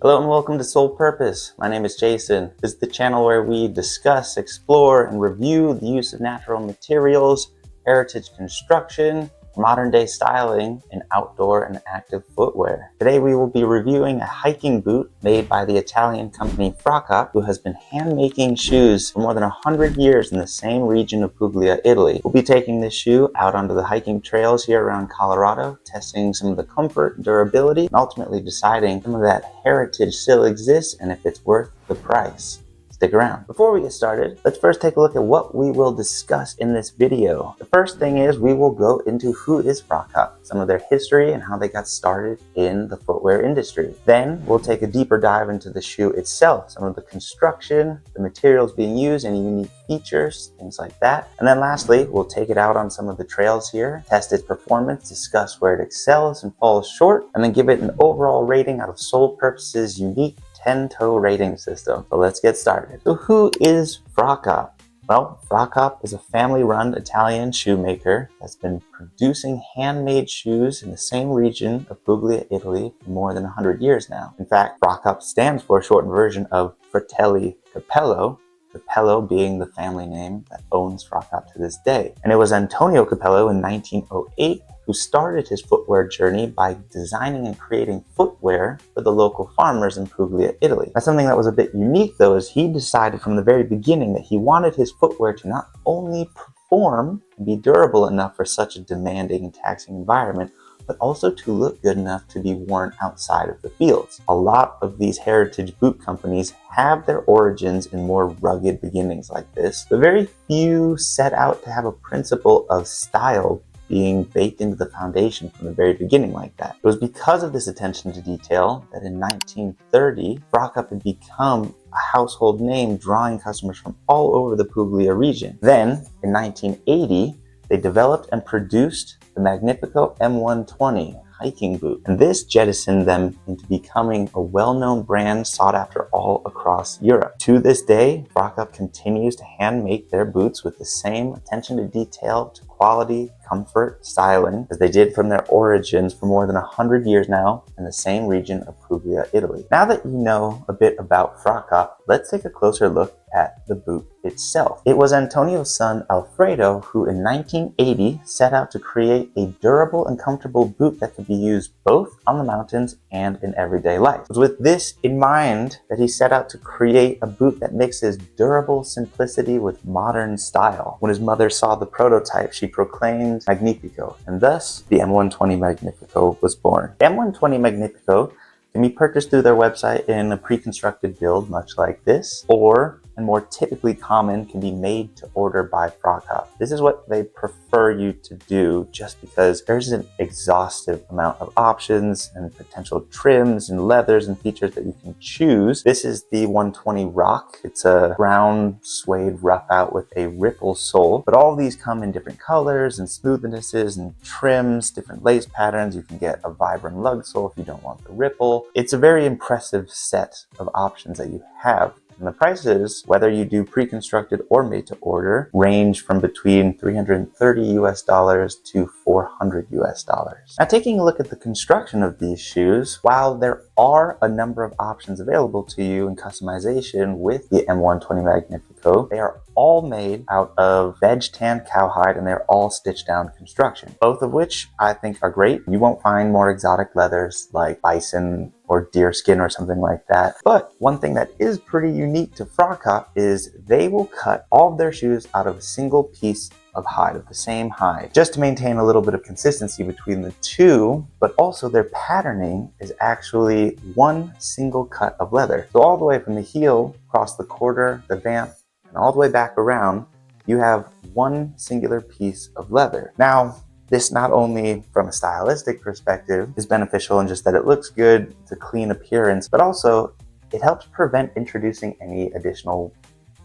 Hello and welcome to Sole Purpose. My name is Jason. This is the channel where we discuss, explore, and review the use of natural materials, heritage construction, modern day styling, and outdoor and active footwear. Today we will be reviewing a hiking boot made by the Italian company Fracap, who has been hand making shoes for more than 100 years in the same region of Puglia, Italy. We'll be taking this shoe out onto the hiking trails here around Colorado, testing some of the comfort and durability, and ultimately deciding if some of that heritage still exists and if it's worth the price. Stick around. Before we get started, let's first take a look at what we will discuss in this video. The first thing is we will go into who is Fracap, some of their history and how they got started in the footwear industry. Then we'll take a deeper dive into the shoe itself, some of the construction, the materials being used, any unique features, things like that. And then lastly, we'll take it out on some of the trails here, test its performance, discuss where it excels and falls short, and then give it an overall rating out of Sole Purpose's unique 10-toe rating system. So let's get started. So who is Fracap? Well, Fracap is a family-run Italian shoemaker that's been producing handmade shoes in the same region of Puglia, Italy for more than 100 years now. In fact, Fracap stands for a shortened version of Fratelli Capello, Capello being the family name that owns Fracap to this day. And it was Antonio Capello in 1908 who started his footwear journey by designing and creating footwear for the local farmers in Puglia, Italy. Now, something that was a bit unique though is he decided from the very beginning that he wanted his footwear to not only perform and be durable enough for such a demanding and taxing environment, but also to look good enough to be worn outside of the fields. A lot of these heritage boot companies have their origins in more rugged beginnings like this, but very few set out to have a principle of style being baked into the foundation from the very beginning like that. It was because of this attention to detail that in 1930, Fracap had become a household name, drawing customers from all over the Puglia region. Then, in 1980, they developed and produced the Magnifico M120 hiking boot. And this jettisoned them into becoming a well-known brand sought after all across Europe. To this day, Fracap continues to hand make their boots with the same attention to detail, to quality, comfort, styling, as they did from their origins for more than 100 years now in the same region of Puglia, Italy. Now that you know a bit about Fracap, let's take a closer look at the boot itself. It was Antonio's son Alfredo who in 1980 set out to create a durable and comfortable boot that could be used both on the mountains and in everyday life. It was with this in mind that he set out to create a boot that mixes durable simplicity with modern style. When his mother saw the prototype, she proclaimed Magnifico, and thus the M120 Magnifico was born. The M120 Magnifico can be purchased through their website in a pre-constructed build much like this, or, and more typically common, can be made to order by Fracap. This is what they prefer you to do just because there's an exhaustive amount of options and potential trims and leathers and features that you can choose. This is the 120 Rock. It's a brown suede rough out with a ripple sole, but all of these come in different colors and smoothnesses and trims, different lace patterns. You can get a vibrant lug sole if you don't want the ripple. It's a very impressive set of options that you have. And the prices, whether you do pre-constructed or made to order, range from between $330 US to $400 US. Now, taking a look at the construction of these shoes, while there are a number of options available to you in customization with the M120 Magnifico, they are all made out of veg tan cowhide and they're all stitched down construction, both of which I think are great. You won't find more exotic leathers like bison or deer skin or something like that. But one thing that is pretty unique to Fracap is they will cut all of their shoes out of a single piece of hide, of the same hide, just to maintain a little bit of consistency between the two, but also their patterning is actually one single cut of leather. So all the way from the heel, across the quarter, the vamp, and all the way back around, you have one singular piece of leather. Now, this not only from a stylistic perspective is beneficial in just that it looks good, it's a clean appearance, but also it helps prevent introducing any additional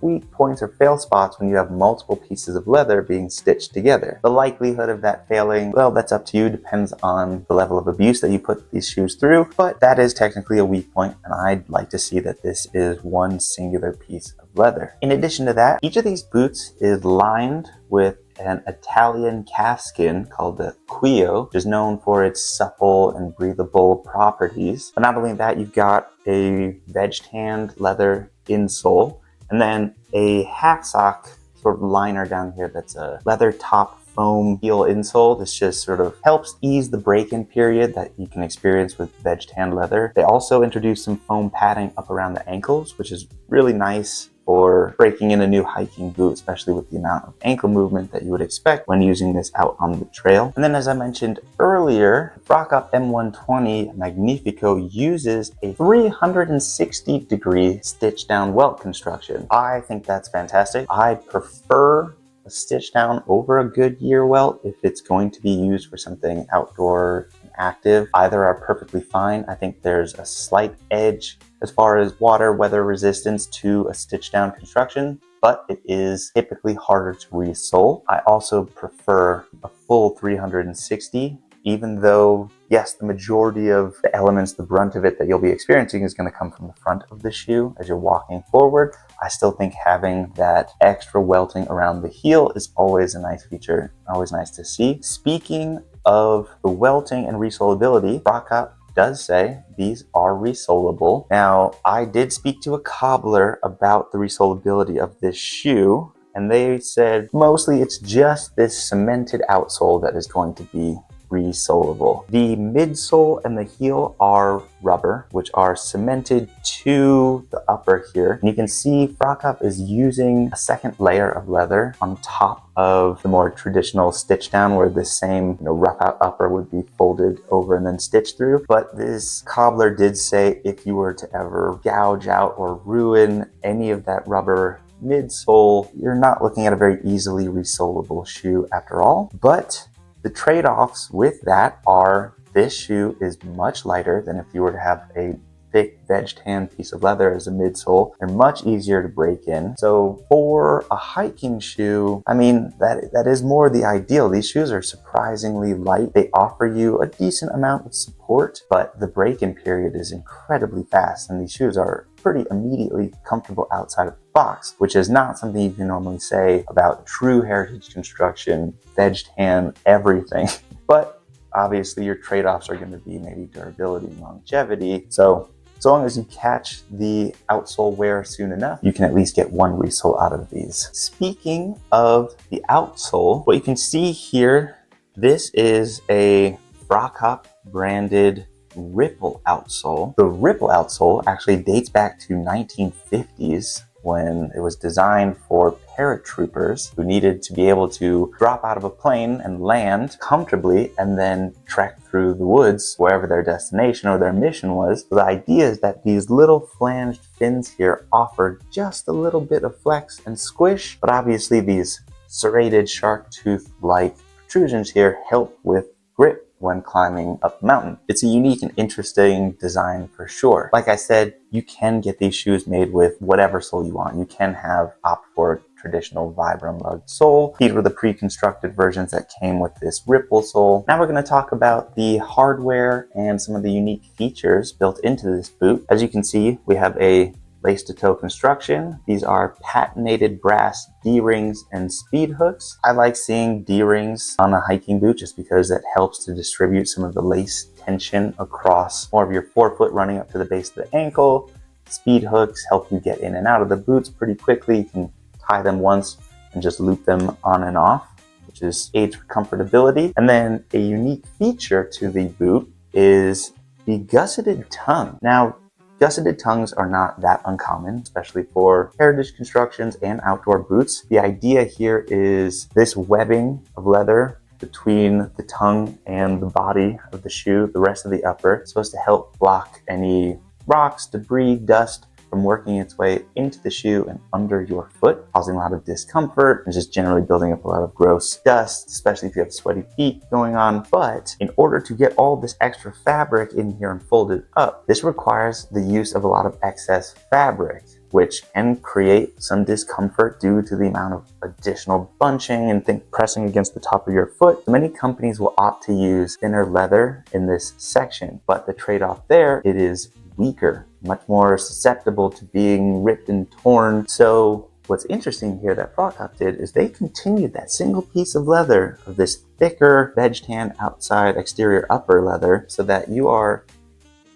weak points or fail spots when you have multiple pieces of leather being stitched together. The likelihood of that failing, well, that's up to you, depends on the level of abuse that you put these shoes through, but that is technically a weak point, and I'd like to see that this is one singular piece of leather. In addition to that, each of these boots is lined with an Italian calfskin called the Quio, which is known for its supple and breathable properties. But not only that, you've got a veg-tanned leather insole, and then a half sock sort of liner down here that's a leather top foam heel insole. This just sort of helps ease the break-in period that you can experience with veg tan leather. They also introduced some foam padding up around the ankles, which is really nice for breaking in a new hiking boot, especially with the amount of ankle movement that you would expect when using this out on the trail. And then, as I mentioned earlier, Fracap M120 Magnifico uses a 360-degree stitch down welt construction. I think that's fantastic. I prefer a stitch down over a Goodyear welt if it's going to be used for something outdoor and active. Either are perfectly fine. I think there's a slight edge as far as water weather resistance to a stitch down construction, but it is typically harder to resole. I also prefer a full 360, even though, yes, the majority of the elements, the brunt of it that you'll be experiencing is going to come from the front of the shoe as you're walking forward. I still think having that extra welting around the heel is always a nice feature, always nice to see. Speaking of the welting and resoleability, Fracap does say these are resolable. Now, I did speak to a cobbler about the resolability of this shoe, and they said mostly it's just this cemented outsole that is going to be resolable. The midsole and the heel are rubber, which are cemented to the upper here. And you can see Fracap is using a second layer of leather on top of the more traditional stitch down, where the same rough out upper would be folded over and then stitched through. But this cobbler did say if you were to ever gouge out or ruin any of that rubber midsole, you're not looking at a very easily resolable shoe after all. But the trade-offs with that are this shoe is much lighter than if you were to have a thick veg tan piece of leather as a midsole. They're much easier to break in. So for a hiking shoe, I mean, that is more the ideal. These shoes are surprisingly light. They offer you a decent amount of support, but the break-in period is incredibly fast, and these shoes are pretty immediately comfortable outside of the box, which is not something you can normally say about true heritage construction, veg tan, everything. But obviously your trade-offs are going to be maybe durability and longevity. So as long as you catch the outsole wear soon enough, you can at least get one resole out of these. Speaking of the outsole, what you can see here, this is a Fracap branded Ripple outsole. The Ripple outsole actually dates back to 1950s when it was designed for paratroopers who needed to be able to drop out of a plane and land comfortably and then trek through the woods wherever their destination or their mission was. So the idea is that these little flanged fins here offer just a little bit of flex and squish, but obviously these serrated shark tooth-like protrusions here help with grip when climbing up the mountain. It's a unique and interesting design for sure. Like I said, you can get these shoes made with whatever sole you want. You can opt for traditional Vibram lug sole. These were the pre-constructed versions that came with this Ripple sole. Now we're going to talk about the hardware and some of the unique features built into this boot. As you can see, we have a lace-to-toe construction. These are patinated brass D-rings and speed hooks. I like seeing D-rings on a hiking boot just because that helps to distribute some of the lace tension across more of your forefoot running up to the base of the ankle. Speed hooks help you get in and out of the boots pretty quickly. You can tie them once and just loop them on and off, which is aids for comfortability. And then a unique feature to the boot is the gusseted tongue. Now, gusseted tongues are not that uncommon, especially for heritage constructions and outdoor boots. The idea here is this webbing of leather between the tongue and the body of the shoe, the rest of the upper, is supposed to help block any rocks, debris, dust from working its way into the shoe and under your foot, causing a lot of discomfort and just generally building up a lot of gross dust, especially if you have sweaty feet going on. But in order to get all this extra fabric in here and folded up, this requires the use of a lot of excess fabric, which can create some discomfort due to the amount of additional bunching and pressing against the top of your foot. Many companies will opt to use thinner leather in this section, but the trade-off there, it is weaker, much more susceptible to being ripped and torn. So what's interesting here that Fracap did is they continued that single piece of leather of this thicker veg tan outside exterior upper leather so that you are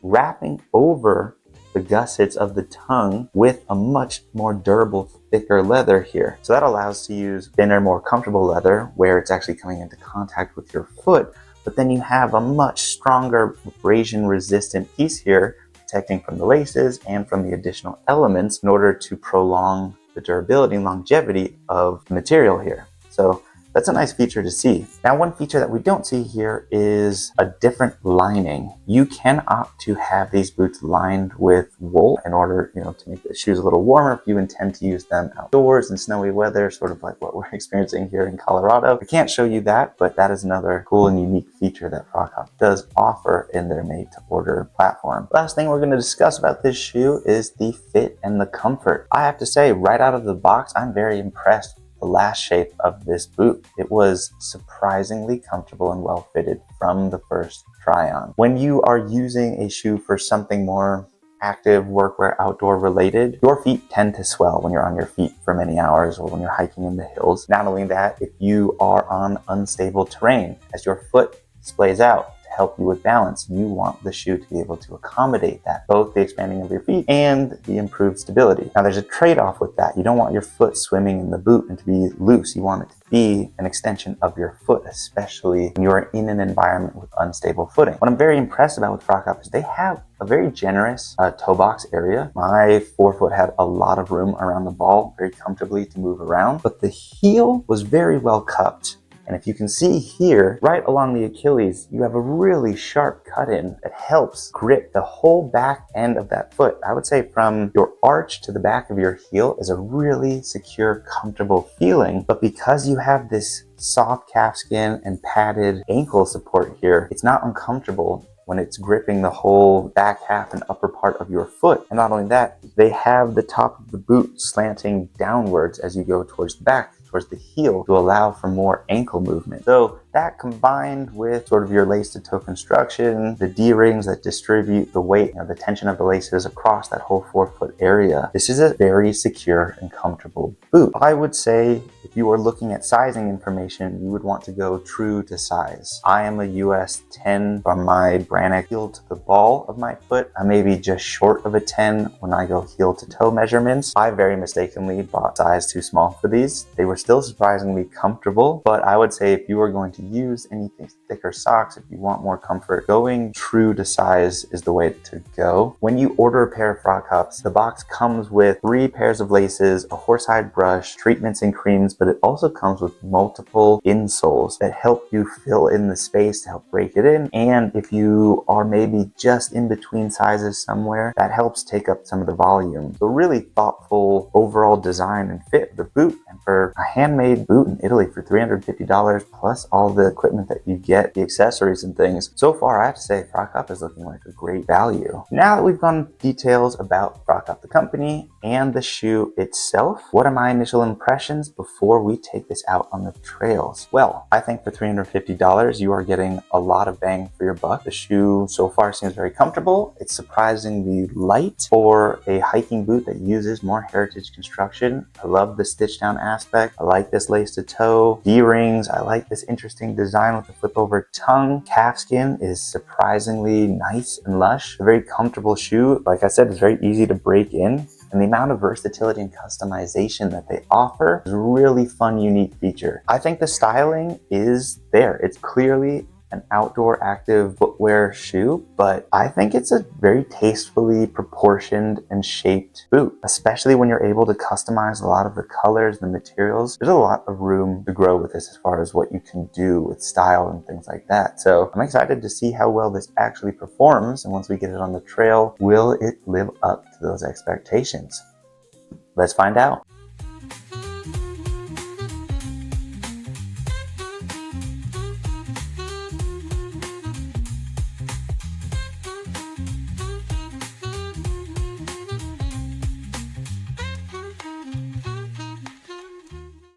wrapping over the gussets of the tongue with a much more durable, thicker leather here. So that allows us to use thinner, more comfortable leather where it's actually coming into contact with your foot, but then you have a much stronger abrasion resistant piece here, protecting from the laces and from the additional elements in order to prolong the durability and longevity of the material here. So that's a nice feature to see. Now, one feature that we don't see here is a different lining. You can opt to have these boots lined with wool in order, to make the shoes a little warmer if you intend to use them outdoors in snowy weather, sort of like what we're experiencing here in Colorado. I can't show you that, but that is another cool and unique feature that Fracap does offer in their made-to-order platform. Last thing we're going to discuss about this shoe is the fit and the comfort. I have to say, right out of the box, I'm very impressed the last shape of this boot. It was surprisingly comfortable and well fitted from the first try on. When you are using a shoe for something more active, workwear, outdoor related, your feet tend to swell when you're on your feet for many hours or when you're hiking in the hills. Not only that, if you are on unstable terrain, as your foot splays out, help you with balance, you want the shoe to be able to accommodate that, both the expanding of your feet and the improved stability. Now there's a trade-off with that. You don't want your foot swimming in the boot and to be loose. You want it to be an extension of your foot, especially when you are in an environment with unstable footing. What I'm very impressed about with Fracap is they have a very generous toe box area. My forefoot had a lot of room around the ball, very comfortably to move around, but the heel was very well cupped. And if you can see here, right along the Achilles, you have a really sharp cut-in that helps grip the whole back end of that foot. I would say from your arch to the back of your heel is a really secure, comfortable feeling. But because you have this soft calfskin and padded ankle support here, it's not uncomfortable when it's gripping the whole back half and upper part of your foot. And not only that, they have the top of the boot slanting downwards as you go towards the back, towards the heel, to allow for more ankle movement. So that combined with sort of your lace to toe construction, the D-rings that distribute the weight, the tension of the laces across that whole forefoot area, this is a very secure and comfortable boot. I would say if you are looking at sizing information, you would want to go true to size. I am a US 10 from my Brannock heel to the ball of my foot. I may be just short of a 10 when I go heel to toe measurements. I very mistakenly bought size too small for these. They were still surprisingly comfortable, but I would say if you are going to use anything thicker socks, if you want more comfort, going true to size is the way to go. When you order a pair of Fracaps, the box comes with 3 pairs of laces, a horsehide brush, treatments and creams, but it also comes with multiple insoles that help you fill in the space to help break it in. And if you are maybe just in between sizes somewhere, that helps take up some of the volume. So really thoughtful overall design and fit of the boot. And for a handmade boot in Italy for $350 plus all the equipment that you get, the accessories and things, so far I have to say Fracap is looking like a great value. Now that we've gone into about Fracap the company and the shoe itself, what are my initial impressions before we take this out on the trails? Well, I think for $350 you are getting a lot of bang for your buck. The shoe so far seems very comfortable. It's surprisingly light for a hiking boot that uses more heritage construction. I love the stitch down aspect. I like this lace to toe, D-rings. I like this interesting design with the flip over tongue. Calfskin is surprisingly nice and lush. A very comfortable shoe. Like I said, it's very easy to break in. And the amount of versatility and customization that they offer is a really fun, unique feature. I think the styling is there. It's clearly an outdoor active footwear shoe, but I think it's a very tastefully proportioned and shaped boot, especially when you're able to customize a lot of the colors, the materials. There's a lot of room to grow with this as far as what you can do with style and things like that. So I'm excited to see how well this actually performs. And once we get it on the trail, will it live up to those expectations? Let's find out.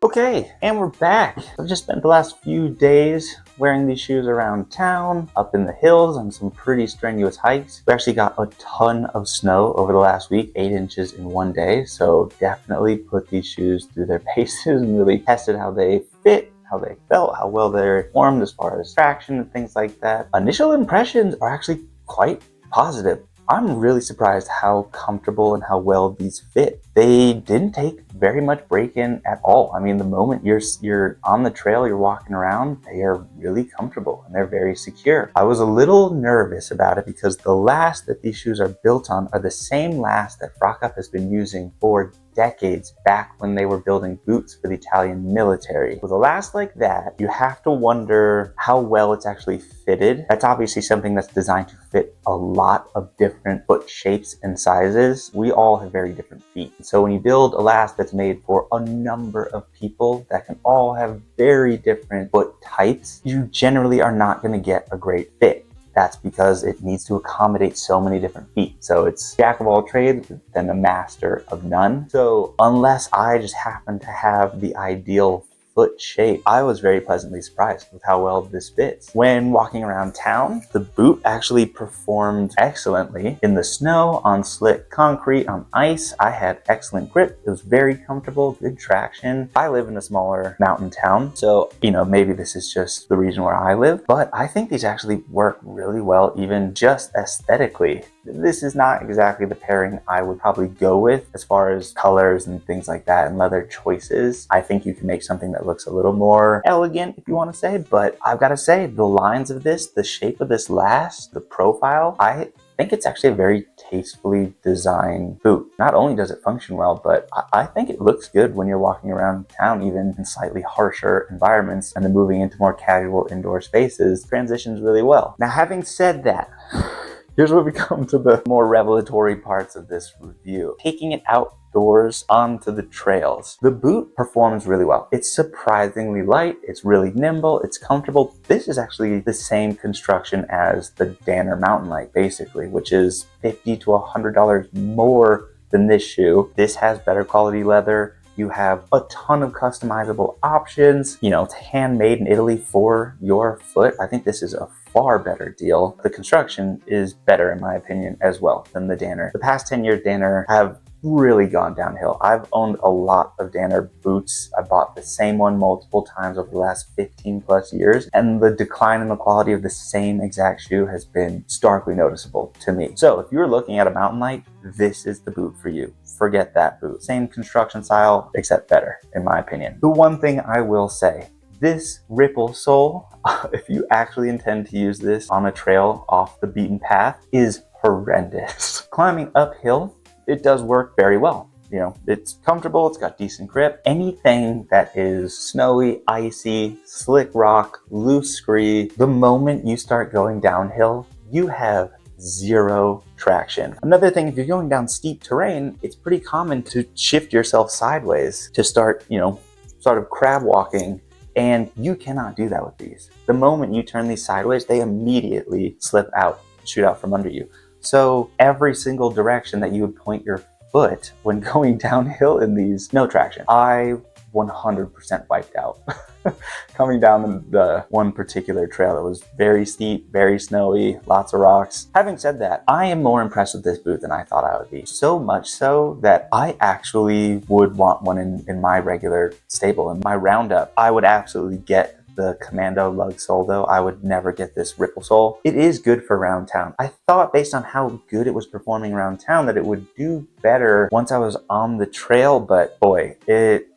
Okay, and we're back. I've just spent the last few days wearing these shoes around town, up in the hills on some pretty strenuous hikes. We actually got a ton of snow over the last week, 8 inches in one day. So definitely put these shoes through their paces and really tested how they fit, how they felt, how well they're formed as far as traction and things like that. Initial impressions are actually quite positive. I'm really surprised how comfortable and how well these fit. They didn't take very much break-in at all. I mean, the moment you're on the trail, you're walking around, they are really comfortable and they're very secure. I was a little nervous about it because the last that these shoes are built on are the same last that Fracap has been using for decades, back when they were building boots for the Italian military. With a last like that, you have to wonder how well it's actually fitted. That's obviously something that's designed to fit a lot of different foot shapes and sizes. We all have very different feet. So when you build a last that's made for a number of people that can all have very different foot types, you generally are not going to get a great fit. That's because it needs to accommodate so many different feet. So it's jack of all trades, then a master of none. So unless I just happen to have the ideal foot shape, I was very pleasantly surprised with how well this fits. When walking around town, the boot actually performed excellently in the snow, on slick concrete, on ice. I had excellent grip. It was very comfortable, good traction. I live in a smaller mountain town, so maybe this is just the region where I live, but I think these actually work really well, even just aesthetically. This is not exactly the pairing I would probably go with as far as colors and things like that and leather choices. I think you can make something that looks a little more elegant, if you want to say, but I've got to say the lines of this, the shape of this last, the profile, I think it's actually a very tastefully designed boot. Not only does it function well, but I think it looks good when you're walking around town, even in slightly harsher environments, and then moving into more casual indoor spaces transitions really well. Now, having said that, here's where we come to the more revelatory parts of this review. Taking it outdoors onto the trails. The boot performs really well. It's surprisingly light, it's really nimble, it's comfortable. This is actually the same construction as the Danner Mountain Light, basically, which is $50 to $100 more than this shoe. This has better quality leather. You have a ton of customizable options. It's handmade in Italy for your foot. I think this is a far better deal. The construction is better, in my opinion, as well than the Danner. The past 10 years, Danner have really gone downhill. I've owned a lot of Danner boots. I bought the same one multiple times over the last 15 plus years, and the decline in the quality of the same exact shoe has been starkly noticeable to me. So if you're looking at a mountain light, this is the boot for you. Forget that boot. Same construction style, except better, in my opinion. The one thing I will say, this ripple sole, if you actually intend to use this on a trail off the beaten path, is horrendous. Climbing uphill, it does work very well. It's comfortable, it's got decent grip. Anything that is snowy, icy, slick rock, loose scree, the moment you start going downhill, you have zero traction. Another thing, if you're going down steep terrain, it's pretty common to shift yourself sideways to start, sort of crab walking, and you cannot do that with these. The moment you turn these sideways, they immediately slip out, shoot out from under you. So every single direction that you would point your foot when going downhill in these, no traction. I 100% wiped out. Coming down the one particular trail that was very steep, very snowy, lots of rocks. Having said that, I am more impressed with this boot than I thought I would be. So much so that I actually would want one in my regular stable. In my roundup, I would absolutely get the Commando lug sole, though. I would never get this ripple sole. It is good for around town. I thought, based on how good it was performing around town, that it would do better once I was on the trail, but boy,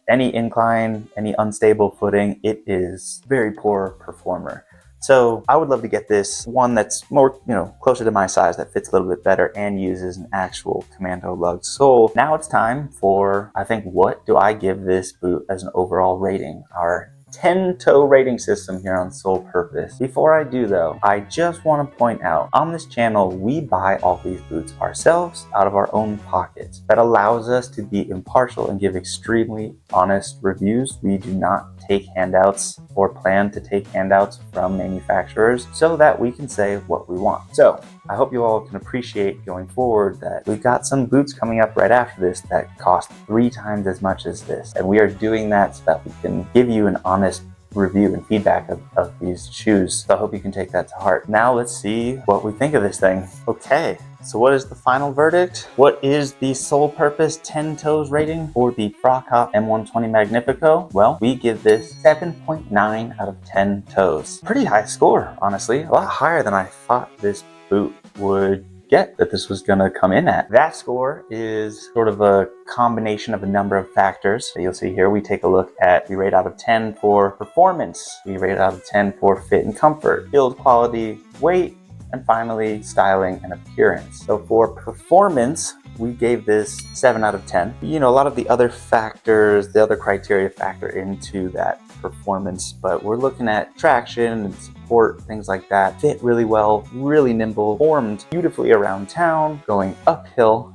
any incline, any unstable footing, it is very poor performer. So I would love to get this one that's more, closer to my size, that fits a little bit better and uses an actual Commando lug sole. Now it's time for, I think, what do I give this boot as an overall rating? Our 10-toe rating system here on Sole Purpose. Before I do, though, I just want to point out, on this channel, we buy all these boots ourselves out of our own pockets. That allows us to be impartial and give extremely honest reviews. We do not take handouts or plan to take handouts from manufacturers so that we can say what we want. So I hope you all can appreciate going forward that we've got some boots coming up right after this that cost 3 times as much as this. And we are doing that so that we can give you an honest review and feedback of these shoes. So I hope you can take that to heart. Now let's see what we think of this thing. Okay, so what is the final verdict? What is the sole purpose 10 toes rating for the Fracap M120 Magnifico? Well, we give this 7.9 out of 10 toes. Pretty high score, honestly. A lot higher than I thought this boot would get, that this was gonna come in at. That score is sort of a combination of a number of factors. So you'll see here, we take a look at, we rate out of 10 for performance, we rate out of 10 for fit and comfort, build quality, weight, and finally styling and appearance. So for performance, we gave this 7 out of 10. You know, a lot of the other factors, the other criteria factor into that performance, but we're looking at traction and support, things like that. Fit really well, really nimble, formed beautifully around town, going uphill.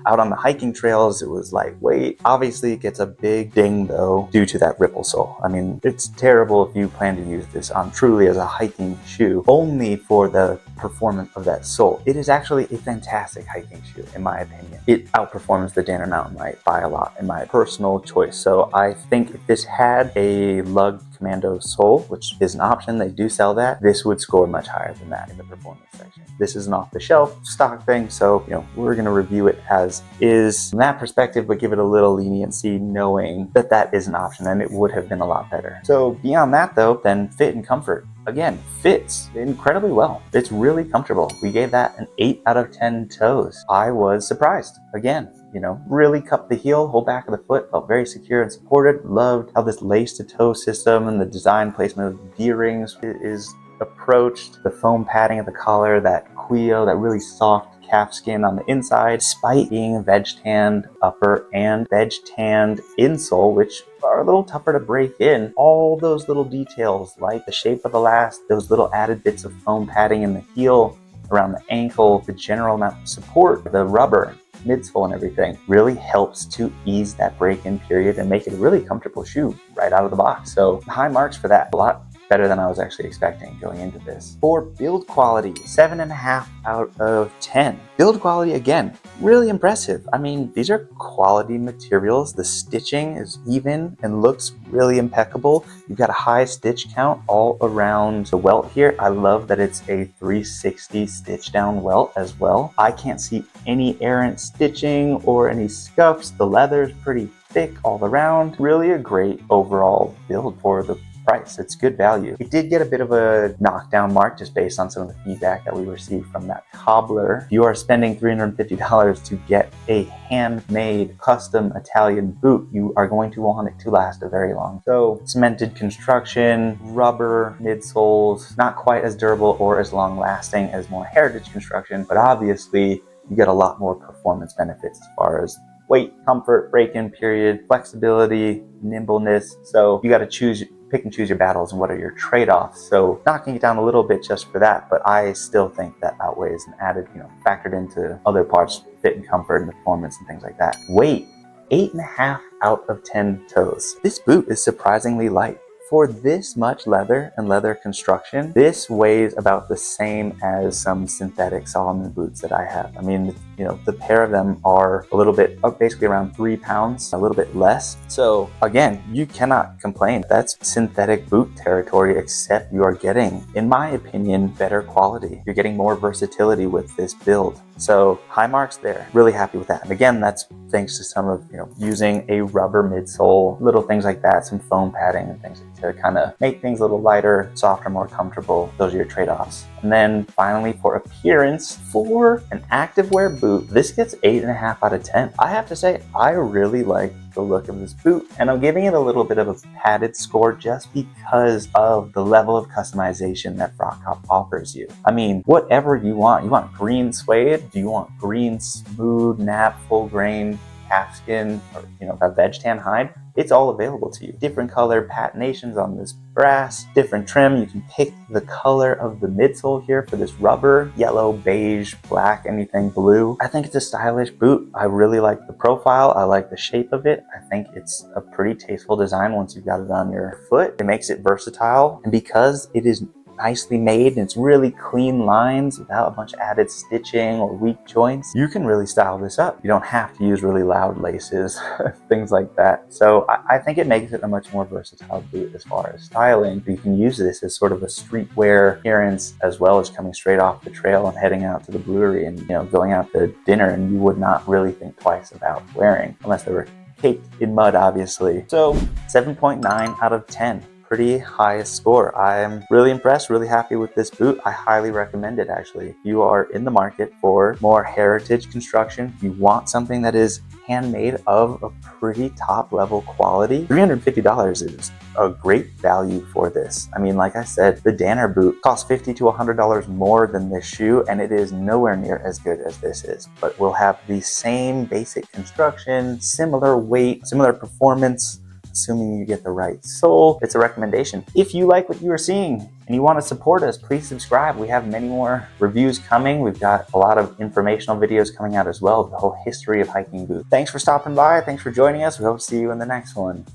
Out on the hiking trails, it was lightweight. Obviously, it gets a big ding though due to that ripple sole. I mean, it's terrible if you plan to use this on truly as a hiking shoe, only for the performance of that sole. It is actually a fantastic hiking shoe, in my opinion. It outperforms the Danner Mountain Light by a lot, in my personal choice. So I think if this had a lug commando sole, which is an option, they do sell that, this would score much higher than that in the performance section. This is an off-the-shelf stock thing, so you know, we're going to review it as is from that perspective, but give it a little leniency, knowing that that is an option and it would have been a lot better. So beyond that though, then fit and comfort. Again, fits incredibly well. It's really comfortable. We gave that an 8 out of 10 toes. I was surprised. Again, you know, really cupped the heel, whole back of the foot, felt very secure and supported. Loved how this lace to toe system and the design placement of the D-rings is approached. The foam padding of the collar, that quio, that really soft calf skin on the inside, despite being a veg tanned upper and veg tanned insole, which are a little tougher to break in. All those little details, like the shape of the last, those little added bits of foam padding in the heel, around the ankle, the general amount of support, the rubber, midsole and everything, really helps to ease that break-in period and make it a really comfortable shoe right out of the box. So high marks for that. A lot better than I was actually expecting going into this. For build quality, 7.5 out of 10. Build quality, again, really impressive. I mean, these are quality materials. The stitching is even and looks really impeccable. You've got a high stitch count all around the welt here. I love that it's a 360 stitch down welt as well. I can't see any errant stitching or any scuffs. The leather is pretty thick all around. Really a great overall build for the price. It's good value. It did get a bit of a knockdown mark just based on some of the feedback that we received from that cobbler. You are spending $350 to get a handmade custom Italian boot. You are going to want it to last a very long. So cemented construction, rubber midsoles, not quite as durable or as long lasting as more heritage construction, but obviously you get a lot more performance benefits as far as weight, comfort, break-in period, flexibility, nimbleness. So you got to pick and choose your battles and what are your trade-offs. So knocking it down a little bit just for that, but I still think that outweighs and added, you know, factored into other parts, fit and comfort and performance and things like that. Weight, 8.5 out of 10 toes. This boot is surprisingly light. For this much leather and leather construction, this weighs about the same as some synthetic Solomon boots that I have. I mean, you know, the pair of them are a little bit, basically around 3 pounds, a little bit less. So again, you cannot complain. That's synthetic boot territory, except you are getting, in my opinion, better quality. You're getting more versatility with this build. So high marks there. Really happy with that. And again, that's thanks to some of, you know, using a rubber midsole, little things like that, some foam padding and things to kind of make things a little lighter, softer, more comfortable. Those are your trade-offs. And then finally, for appearance, for an activewear boot, this gets 8.5 out of 10. I have to say, I really like the look of this boot, and I'm giving it a little bit of a padded score just because of the level of customization that Fracap offers you. I mean, whatever you want. You want green suede? Do you want green smooth nap full grain calfskin, or you know, a veg tan hide? It's all available to you. Different color patinations on this brass, different trim. You can pick the color of the midsole here for this rubber, yellow, beige, black, anything blue. I think it's a stylish boot. I really like the profile. I like the shape of it. I think it's a pretty tasteful design once you've got it on your foot. It makes it versatile. And because it is, nicely made and it's really clean lines without a bunch of added stitching or weak joints, you can really style this up. You don't have to use really loud laces, things like that. So I think it makes it a much more versatile boot as far as styling. You can use this as sort of a streetwear appearance, as well as coming straight off the trail and heading out to the brewery and, going out to dinner, and you would not really think twice about wearing, unless they were caked in mud, obviously. So 7.9 out of 10. Pretty high score. I'm really impressed, really happy with this boot. I highly recommend it, actually. If you are in the market for more heritage construction, if you want something that is handmade of a pretty top level quality, $350 is a great value for this. I mean, like I said, the Danner boot costs $50 to $100 more than this shoe, and it is nowhere near as good as this is, but will have the same basic construction, similar weight, similar performance, assuming you get the right sole. It's a recommendation. If you like what you are seeing and you want to support us, please subscribe. We have many more reviews coming. We've got a lot of informational videos coming out as well, the whole history of hiking boots. Thanks for stopping by. Thanks for joining us. We hope to see you in the next one.